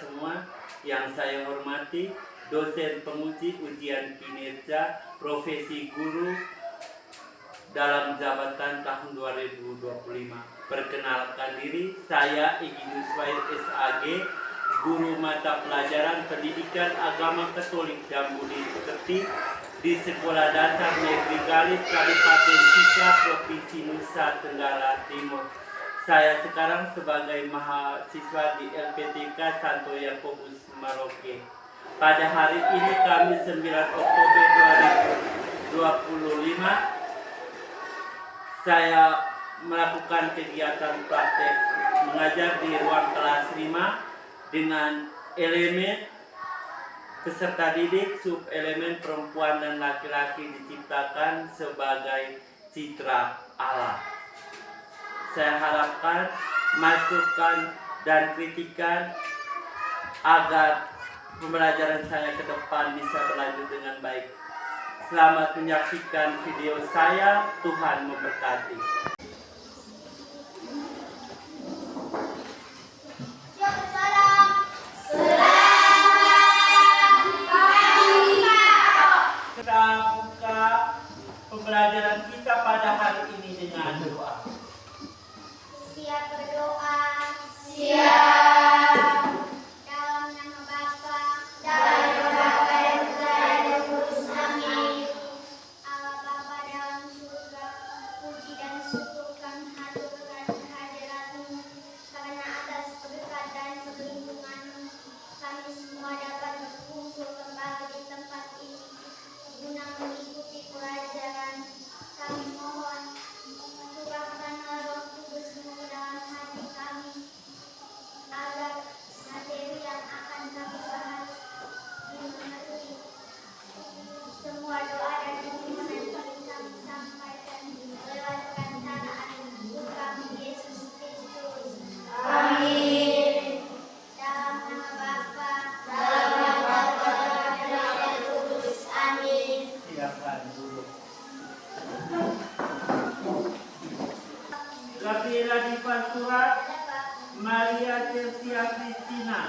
semua yang saya hormati, dosen penguji ujian kinerja profesi guru dalam jabatan tahun 2025. Perkenalkan diri, saya Igidus Wahid SAG, guru mata pelajaran pendidikan agama Katolik dan Budi Pekerti di Sekolah Dasar Negeri Galit, Kabupaten Sika, Provinsi Nusa Tenggara Timur. Saya sekarang sebagai mahasiswa di LPTK Santo Yakobus Merauke. Pada hari ini Kamis 9 Oktober 2025, saya melakukan kegiatan praktek mengajar di ruang kelas 5 dengan elemen peserta didik sub-elemen perempuan dan laki-laki diciptakan sebagai citra Allah. Saya harapkan masukan dan kritikan agar pembelajaran saya ke depan bisa berlanjut dengan baik. Selamat menyaksikan video saya. Tuhan memberkati. Kita buka pembelajaran kita pada hari ini dengan doa. Siap berdoa. Siap. Dalam nama Bapa Dalam nama Bapa dan Putra dan Roh Kudus. Amin. Allah Bapa dalam surga, puji dan syukur kami haturkan kehadirat-Mu, karena atas berkat dan perlindungan-Mu kami semua dapat berkumpul kembali di tempat ini guna mengikuti pelajaran. Kami mohon curahkanlah Roh Kudus-Mu dalam hati kami, agar materi yang akan kami bahas dimengerti. Semua doa dan permohonan ingin kami sampaikan lewat perantaraan Guru kami Yesus Kristus. Amin. Dalam nama Bapa Dalam nama Bapa dan Roh Kudus. Amin. Silakan dulu. Gabriela Diva Surat, Maria Celsia Kristina.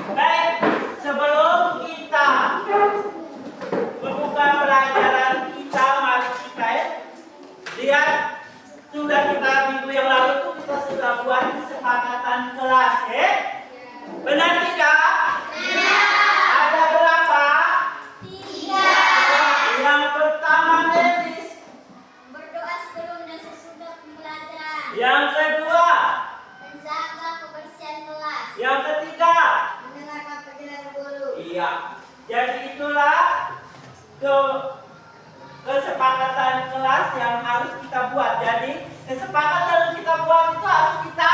Baik, sebelum kita membuka pelajaran kita, mari kita lihat, sudah kita minggu yang lalu itu kita sudah buat kesepakatan kelas, benar tidak? Ada berapa? 3. Yang pertama Dennis, Berdoa sebelum dan sesudah pembelajaran. yang kedua, Menjaga kebersihan kelas. yang ketiga. Mendengarkan penjelasan guru. Iya, jadi itulah kesepakatan kelas yang harus kita buat. Jadi kesepakatan yang kita buat itu harus kita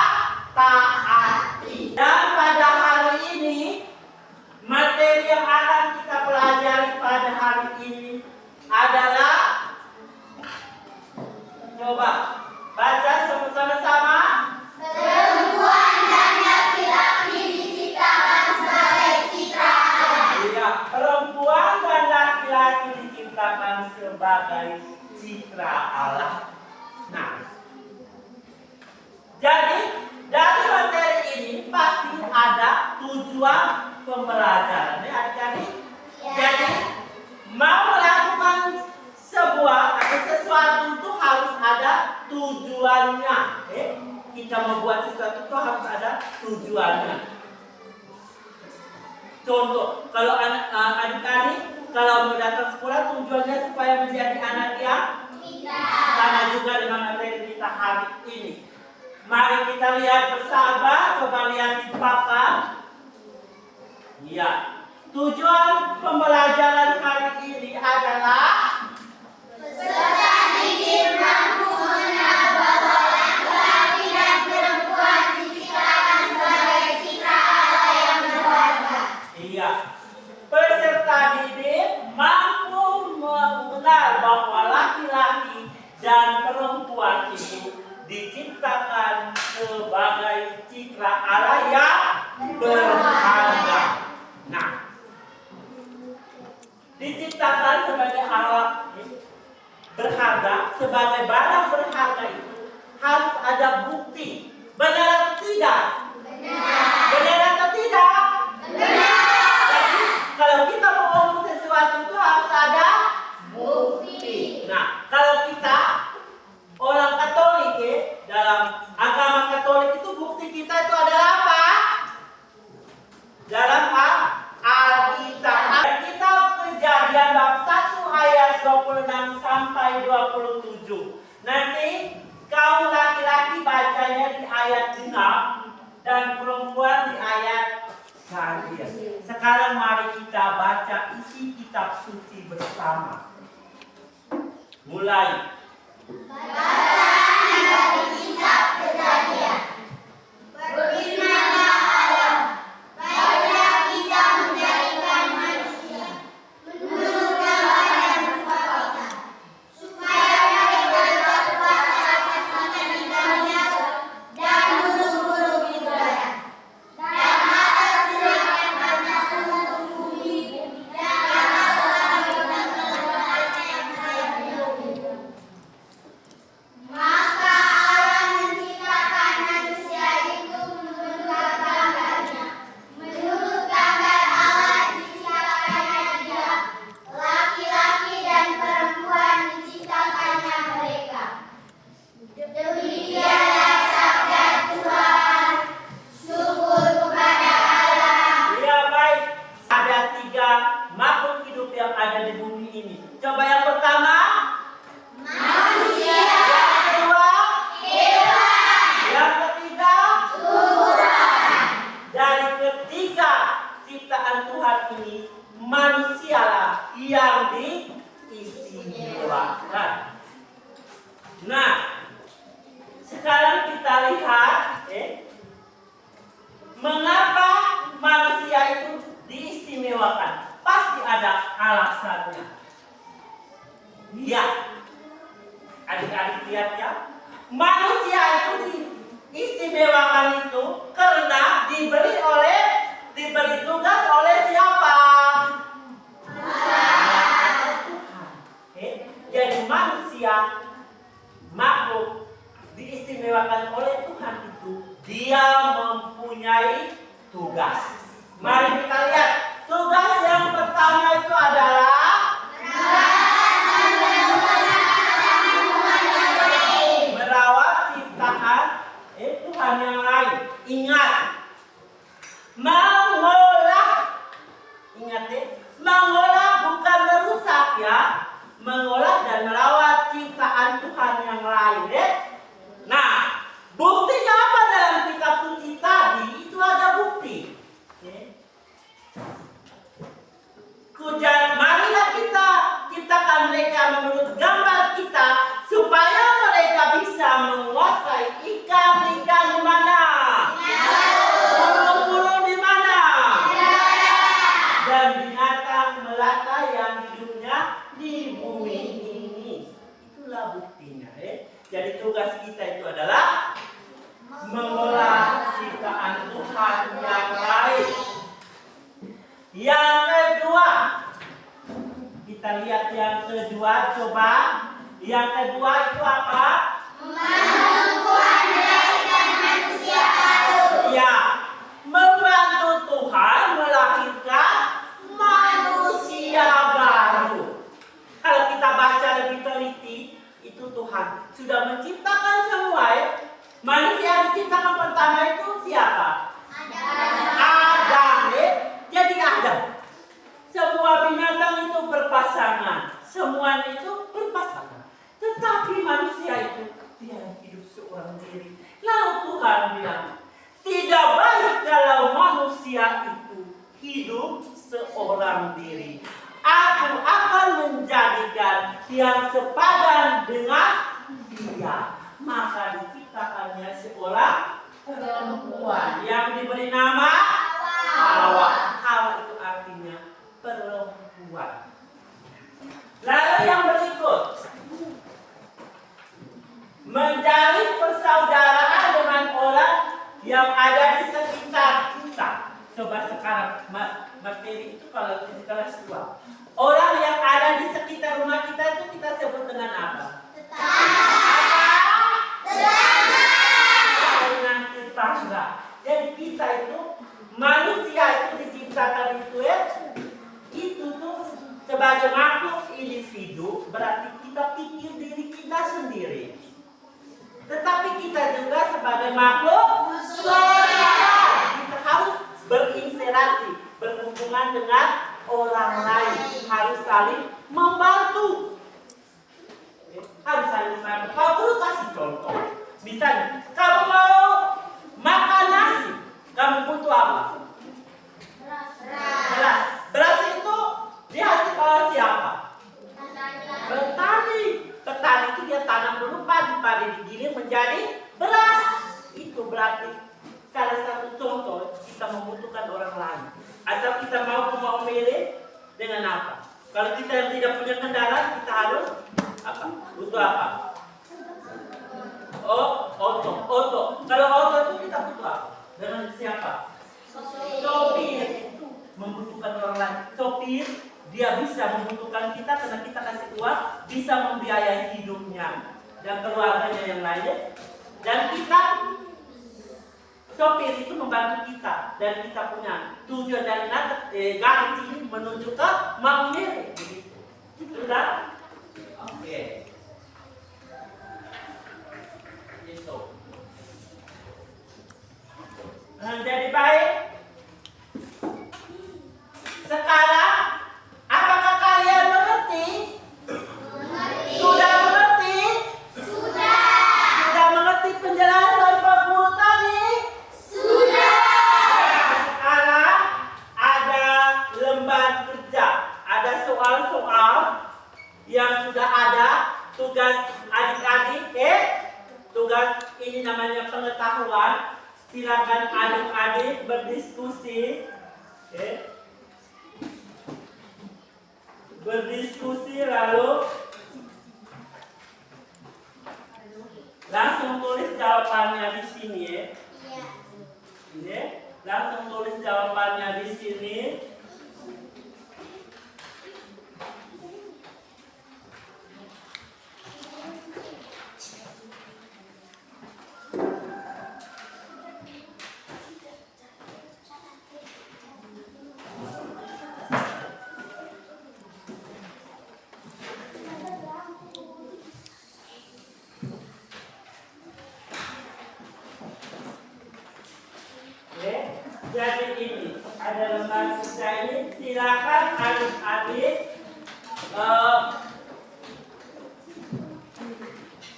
taati. Dan pada hari ini materi yang akan kita pelajari pada hari ini adalah, coba baca sama-sama. Perempuan dan laki-laki diciptakan sebagai citra Allah. Iya, perempuan dan laki-laki diciptakan sebagai citra Allah. Nah, jadi dari materi ini pasti ada tujuan pembelajaran, ya adik-adik. Jadi mau melakukan sebuah atau sesuatu itu harus ada tujuannya. Kita membuat sesuatu itu harus ada tujuannya. Contoh, kalau adik-adik kalau mau datang sekolah tujuannya supaya menjadi anak yang sama juga dengan materi kita hari ini. Mari kita lihat bersama, coba lihat di papan. Iya, tujuan pembelajaran hari ini adalah Peserta didik mampu mengenal bahwa laki-laki dan perempuan diciptakan sebagai citra Allah yang berharga. iya, peserta didik mampu mengenal bahwa laki-laki dan perempuan itu diciptakan sebagai citra Allah yang berharga. Nah, diciptakan sebagai Allah berharga, sebagai barang berharga itu harus ada bukti bukti. Benar atau tidak? Benar atau tidak? Jadi kalau kita mau ngomong sesuatu itu harus ada bukti. Nah, kalau kita orang Katolik ya, dalam agama Katolik itu bukti kita itu adalah apa? Dalam Alkitab. Alkitab Kejadian bab 1 ayat 26 sampai 27. Nanti kaum laki-laki bacanya di ayat 6 dan perempuan di ayat 1. Sekarang mari kita baca isi kitab suci bersama. Mulai. Bacaan dari kitab Kejadian. Berfirmanlah Allah, baiklah kita menjadikan manusia menurut gambar dan rupa kita, supaya mereka berkuasa atas ikan-ikan dan burung-burung di udara, dan atas segala macam makhluk bumi, dan atas segala binatang yang sayap di bumi. Maka Allah menciptakan manusia itu menurut gambarnya. Menurut gambar Allah diciptakannya dia. Laki-laki dan perempuan diciptakannya mereka. Demikianlah sabda Tuhan. Syukur kepada Allah. Ya baik. Ada 3 makhluk hidup yang ada di bumi ini. Coba yang pertama. Manusia, Yang kedua. hewan, Yang ketiga. tumbuhan. Dari ketiga ciptaan Tuhan ini, manusialah yang diistimewakan. Nah, sekarang kita lihat mengapa manusia itu diistimewakan. Pasti ada alasannya. Lihat, adik-adik lihat ya. Manusia itu diistimewakan itu karena diberi tugas oleh siapa? Tuhan. Jadi manusia makhluk diistimewakan oleh Tuhan itu dia mempunyai tugas. Mari kita lihat tugas yang pertama itu adalah merawat ciptaan Tuhan yang lain. Ingat, mengolah. Ingat ya, mengolah bukan merusak ya. Mengolah dan merawat ciptaan Tuhan yang lain ya. Nah, buktinya apa dalam kitab suci tadi? Itu ada bukti. Marilah kita ciptakan mereka menurut gambar kita supaya mereka bisa menguasai ikan-ikan di mana? Burung-burung di mana? Dan binatang melata yang hidupnya di bumi ini. Itulah buktinya. Jadi tugas kita itu adalah mengolah ciptaan Tuhan yang lain. Yang kedua, kita lihat yang kedua, coba. Yang kedua itu apa? Membantu Tuhan melahirkan manusia baru. Ya, membantu Tuhan melahirkan manusia baru. Kalau kita baca lebih teliti, itu Tuhan sudah menciptakan semua ya. Manusia yang diciptakan pertama itu siapa? Adam ya. Jadi Adam. Semua binatang itu berpasangan. Semuanya itu berpasangan. Tetapi manusia itu dia hidup seorang diri. Lalu Tuhan bilang, tidak baik kalau manusia itu hidup seorang diri. Aku akan menjadikan yang sepadan dengan dia. Maka diciptakannya seorang perempuan yang diberi nama Hawa. Hawa itu artinya perempuan. Lalu yang berikut, menjalin persaudaraan dengan orang yang ada di sekitar kita. Coba sekarang materi itu kalau di kelas 2. Orang yang ada di sekitar rumah kita itu kita sebut dengan apa? Tetangga. tangga. Jadi kita itu manusia itu diciptakan itu ya, itu tuh sebagai makhluk individu berarti kita pikir diri kita sendiri. Tetapi kita juga sebagai makhluk sosial, kita harus berinteraksi, berhubungan dengan orang lain, harus saling membantu. Harus saling membantu. Kalau perlu kasih contoh, misalnya kamu mau makan nasi, kamu butuh apa? Beras. Beras itu dihasilkan oleh siapa? Petani. Petani itu dia tanam dulu padi digiling menjadi beras. Itu berarti salah satu contoh kita membutuhkan orang lain. Atau kita mau milih dengan apa? Kalau kita yang tidak punya kendaraan, kita harus apa? Butuh apa? Oh, oto. Kalau oto itu kita butuh apa? Dengan siapa? Sopir. Membutuhkan orang lain. Sopir dia bisa membutuhkan kita karena kita kasih uang, bisa membiayai hidupnya dan keluarganya yang lain. Dan kita sopir itu membantu kita dan kita punya tujuan dan garis ini menuju ke Maumere. Sudah? Oke. Itu. Jadi baik. Sekarang apakah kalian mengerti? Sudah mengerti? Sudah mengerti penjelasan Pak Guru tadi? Sekarang ada lembar kerja, ada soal-soal yang sudah ada, tugas adik-adik, tugas ini namanya pengetahuan. Silakan adik-adik berdiskusi, berdiskusi lalu langsung tulis jawabannya di sini ya. Ini langsung tulis jawabannya di sini. Jadi ini ada lembar kerja ini, silakan adik-adik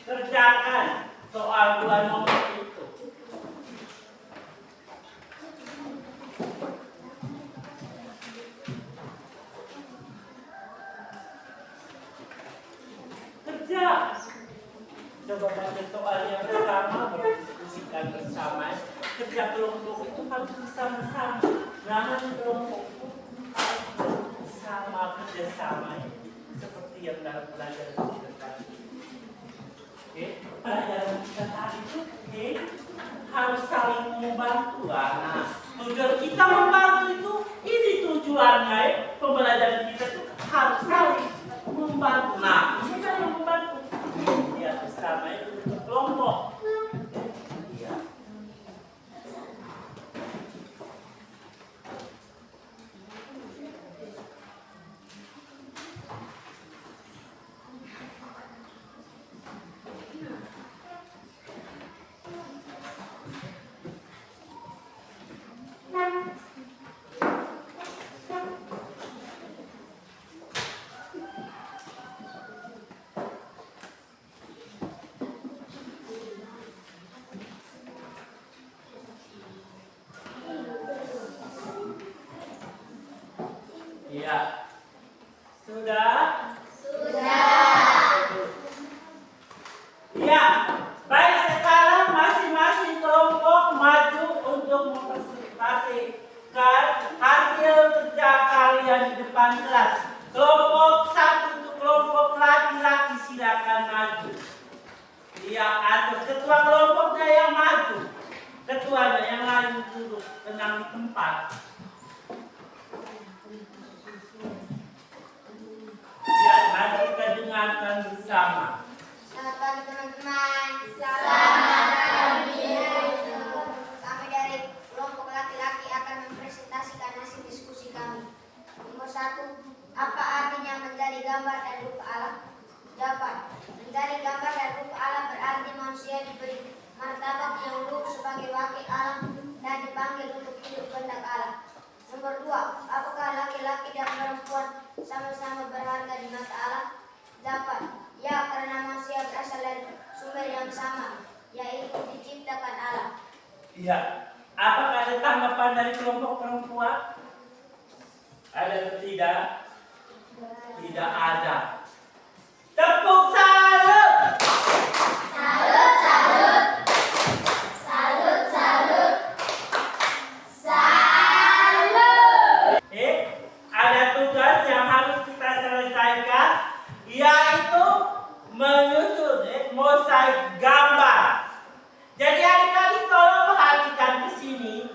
kerjakan soal 2 nomor itu. Kerja. Coba baca soalnya bersama, berdiskusikan bersama. Kerja kelompok itu harus bersama-sama. Jangan kelompok itu harus bersama, kerjasama seperti yang dalam pelajaran kita tadi. Pelajaran kita tadi itu harus saling membantu. Nah, tujuan kita membantu itu, ini tujuannya pembelajaran kita itu harus saling membantu. Nah, ini kan yang membantu. Ya, bersama itu kelompok. Ya. Sudah? Ya. Baik, sekarang masing-masing kelompok maju untuk mempresentasikan hasil kerja kalian di depan kelas. Kelompok 1 untuk kelompok laki-laki silakan maju. Ya, atau ketua kelompoknya yang maju. Ketuanya yang lain duduk tenang di tempat. Ya, mari kita dengarkan bersama. Selamat pagi teman-teman. Selamat pagi. Iya. Apakah ada tanggapan dari kelompok perempuan? Ada atau tidak? Tidak ada. Tepuk salut. Salut, salut. Salut, salut. Salut. Ada tugas yang harus kita selesaikan, yaitu menyusun mosaik gambar. Jadi adik-adik tolong perhatikan ke sini.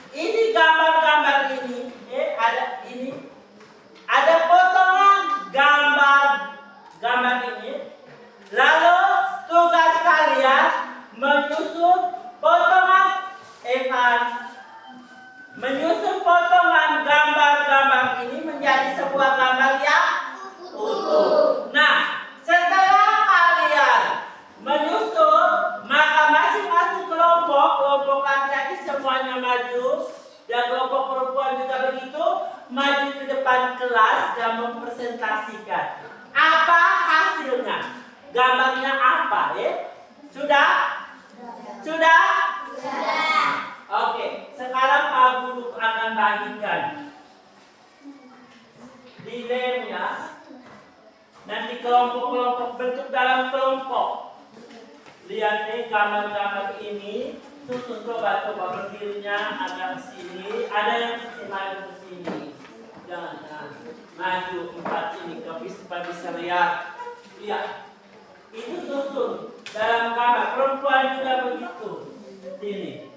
Ini gambar-gambar ini, ada potongan gambar ini. Lalu tugas kalian menyusun potongan gambar-gambar ini menjadi sebuah gambar yang utuh. Nah, setelah kalian menyusun, maka masing-masing kelompok laki-laki semuanya maju, dan kelompok perempuan juga begitu, maju ke depan kelas dan mempresentasikan apa hasilnya, gambarnya apa, ya? Sudah? Oke, sekarang Pak Guru akan bagikan di lemnya. Nanti kelompok-kelompok bentuk dalam kelompok. Lihat nih gambar-gambar ini. Susun coba berdirinya agak ke sini. Ada yang maju ke sini. Jangan maju empat ini supaya bisa lihat. Lihat. Itu susun dalam gambar. Perempuan juga begitu. Sini.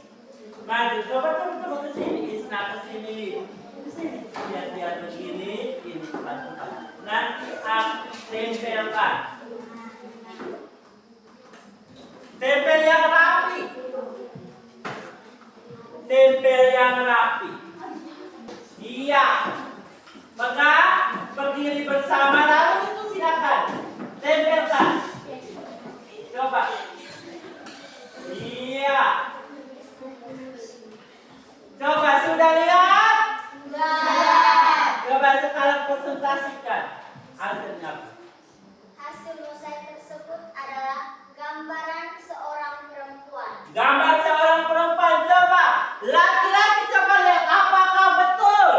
Maju. Coba ke sini. Isna ke sini. Ke sini. Lihat begini. Ini tempat-tempat. Nanti aku tempelkan. Tempel yang rapi. Iya. Maka berdiri bersama, lalu itu silakan tempelkan. Coba. Iya. Coba sudah lihat? Coba sekarang presentasikan hasilnya. Hasil mosaik tersebut adalah gambaran seorang perempuan. Gambar seorang perempuan. Coba laki-laki, coba lihat apakah betul?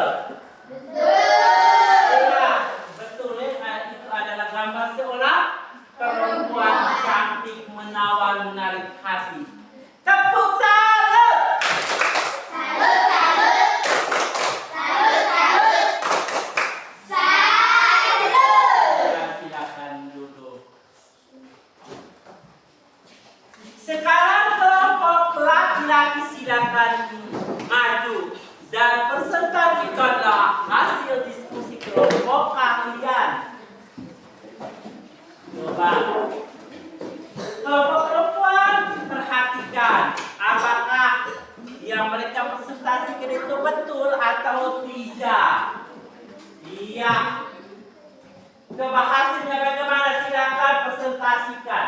Iya, betul ya. Itu adalah gambar seorang perempuan cantik, menawan, menarik hati. Tepuk salut. Salut, salut. Salut, salut. Salut. Silakan duduk. Sekarang kelompok laki-laki silakan maju dan presentasikanlah hasil diskusi kelompok kalian. Coba. Kelompok perempuan, perhatikan apakah yang mereka presentasikan itu betul atau tidak. Iya. Coba hasilnya bagaimana? Silakan presentasikan.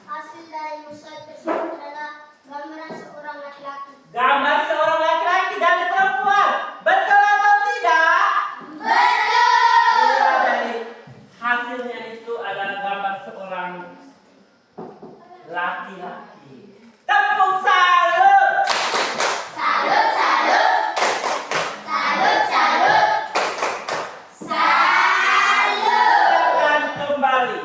Hasil dari mosaik tersebut adalah gambaran seorang laki-laki. Gambar seorang laki-laki dan perempuan. Betul atau tidak? Betul. Iya, dari hasilnya itu adalah gambar seorang laki-laki. Tepuk salut. Salut, salut. Salut, salut. Salut. Silakan kembali.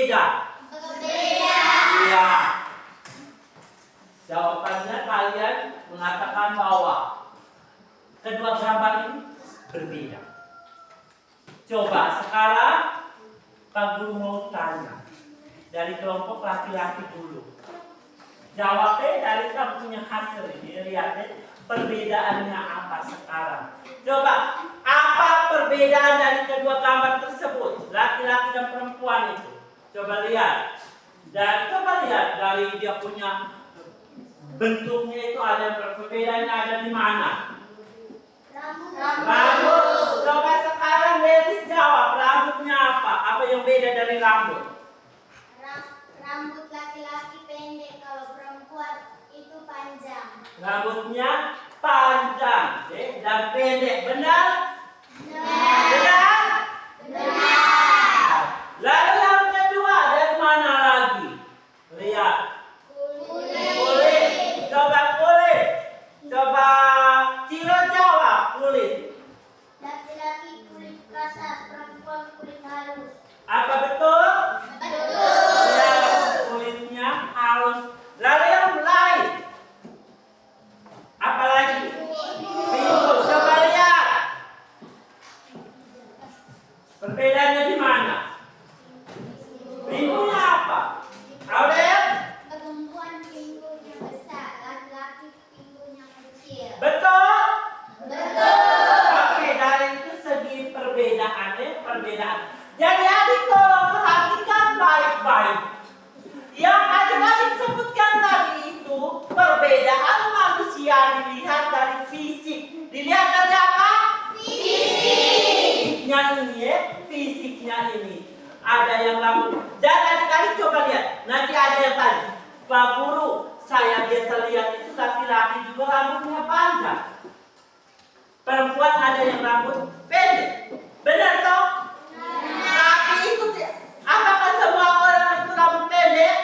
berbeda? Berbeda. Iya. Jawabannya kalian mengatakan bahwa kedua gambar ini berbeda. Coba sekarang Pak Guru mau tanya dari kelompok laki-laki dulu. Jawabnya dari kamu punya hasil ini. Lihat deh, perbedaannya apa sekarang. Coba, apa perbedaan dari kedua gambar tersebut? Laki-laki dan perempuan itu. Coba lihat. Dan coba lihat dari dia punya bentuknya itu ada perbedaannya ada di mana? Rambut. Coba sekarang Denis jawab, rambutnya apa? Apa yang beda dari rambut? Rambut laki-laki pendek, kalau perempuan itu panjang. Rambutnya panjang dan pendek, benar? Benar? Benar. Lalu yang kedua dari mana lagi? Lihat. Kulit. Coba kulit. Coba Ciro jawab kulit. Laki-laki kulit kasar, perempuan kulit halus. Apa betul? Betul. Ya, kulitnya halus. Lalu yang lain? Apa lagi? Pintu. Coba lihat. Perbedaannya di mana? Pintunya apa? Aurel? Perempuan pinggulnya besar, laki-laki pinggulnya kecil. Betul? Betul. Oke, dari itu segi perbedaan. Jadi adik tolong perhatikan baik-baik. Yang adik-adik sebutkan tadi itu perbedaan manusia dilihat dari fisik. Dilihat dari apa? Fisiknya ini ya, fisiknya ini. Ada yang rambut. Dan adik-adik coba lihat. Nanti ada yang tanya, Pak Guru, saya biasa lihat itu laki-laki juga rambutnya panjang. Perempuan ada yang rambut pendek. Benar toh? Tapi itu apakah semua orang itu rambut pendek?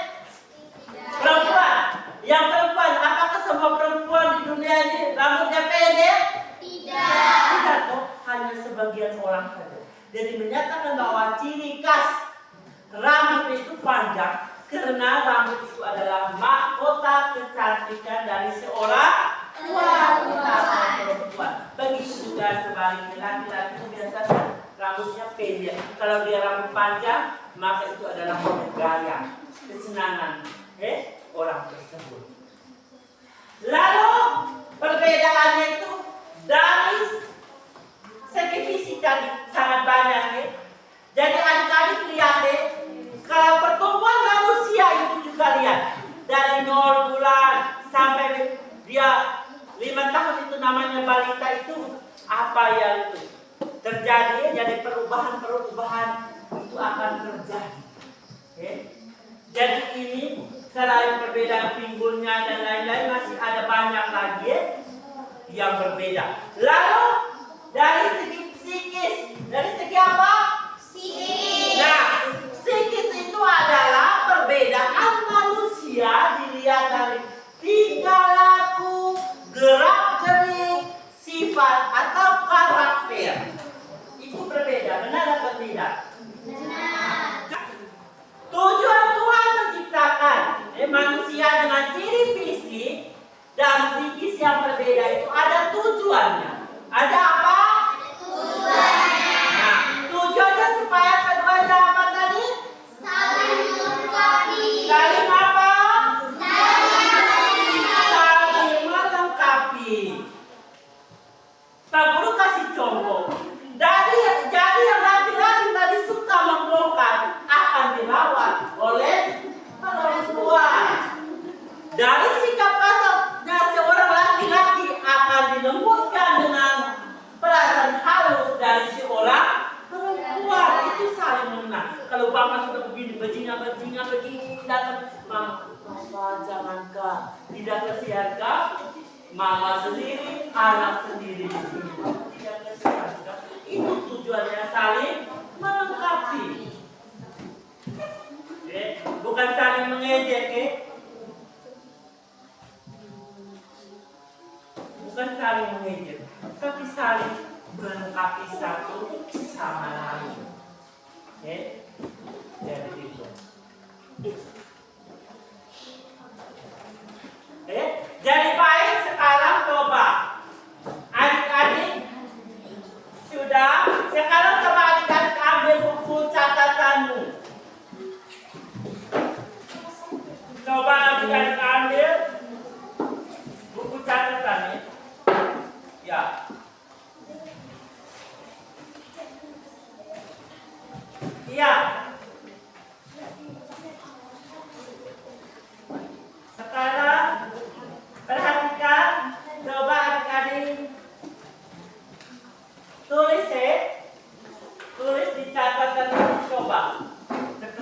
Perempuan. Yang perempuan, apakah semua perempuan di dunia ini rambutnya pendek? Tidak. Tidak toh, hanya sebagian orang saja. Jadi menyatakan bahwa ciri khas rambut itu panjang karena rambut itu adalah mahkota kecantikan dari seorang wanita atau perempuan. Begitu juga sebaliknya laki-laki itu biasanya rambutnya pendek. Kalau dia rambut panjang, maka itu adalah gaya kesenangan orang tersebut. Lalu perbedaannya itu dari segi fisik tadi sangat banyak ya. Jadi adik-adik lihat deh, kalau pertumbuhan manusia itu juga lihat dari 0 bulan sampai dia 5 tahun itu namanya balita itu apa yang itu terjadi, jadi perubahan-perubahan itu akan terjadi. Okay? Jadi ini selain perbedaan pinggulnya dan lain-lain masih ada banyak lagi yang berbeda. Lalu dari segi psikis, dari segi apa? Psikis. Nah, psikis itu adalah perbedaan manusia dilihat dari tingkah laku, gerak-gerik, sifat atau karakter. Itu berbeda, benar atau tidak? Benar. Tujuan Tuhan menciptakan manusia dengan ciri fisik dan psikis yang berbeda itu ada tujuannya. Ada apa? Tujuannya. Nah, tujuannya supaya keduanya apa tadi? Saling melengkapi. Saling apa? Saling Saling melengkapi. Pak Guru kasih contoh. Jadi yang laki-laki tadi suka membongkar akan dirawat oleh perempuan. Dari sikap kasarnya seorang laki-laki akan dilembutkan dengan perasaan halus dari seorang perempuan. Itu saling mengenal. Kalau bapak sudah begini, bajingan begini, datang, mama, jangan kak, tidak kesian kak, mama sendiri, anak sendiri di sini. Tidak kesian kak. Itu tujuannya saling melengkapi. Bukan saling mengejek, bukan saling mengejek, tapi saling melengkapi satu sama lain. Jadi itu. Jadi baik sekarang coba. Adik-adik sudah. Sekarang coba adik-adik ambil buku catatanmu. Coba adik-adik ambil buku catatannya. Ya. Iya. Sekarang perhatikan, coba adik-adik tulis di catatan ini, coba.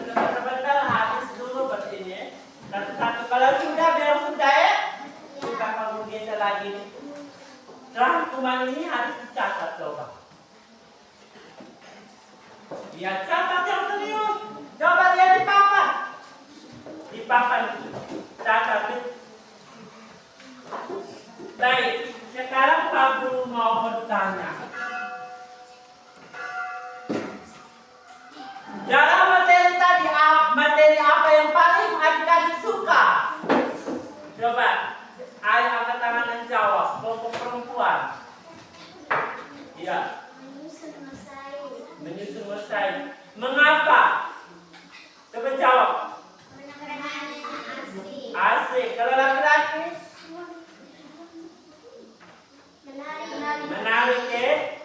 Sebentar habis dulu begini. Satu-satu. Kalau sudah biar sudah ya. Kita mau geser lagi. Rangkuman ini harus dicatat, coba. Ya, catat yang serius. Coba lihat di papan. Di papan catat. Baik, sekarang Pak Guru mau bertanya. Dalam materi tadi, materi apa yang paling adik-adik suka? Coba, ayo angkat tangan dan jawab. Kelompok perempuan. Iya. Menyusun mesai. Mengapa? Coba jawab. Asik. Kalau laki-laki? Menarik ya?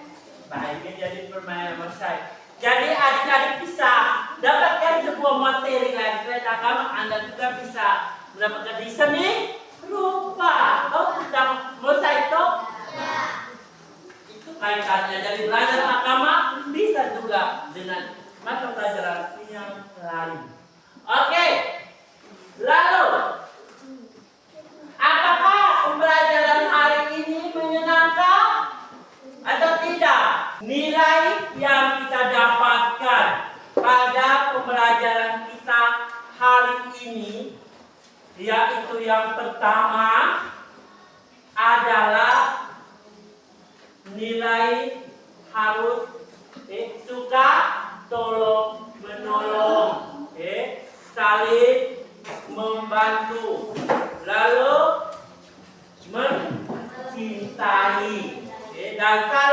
Baiknya jadi permainan mesai. Jadi adik-adik bisa dapatkan sebuah materi lagi selain agama. Anda juga bisa mendapatkan di seni rupa. Oh, sudah mesai toh? Itu kaitannya. Jadi belajar agama bisa juga dengan mata pelajaran yang lain. Oke. Lalu, apakah pembelajaran hari ini menyenangkan atau tidak? Nilai yang kita dapatkan pada pembelajaran kita hari ini, yaitu yang pertama adalah nilai harus suka tolong menolong, saling membantu, lalu mencintai, dan saling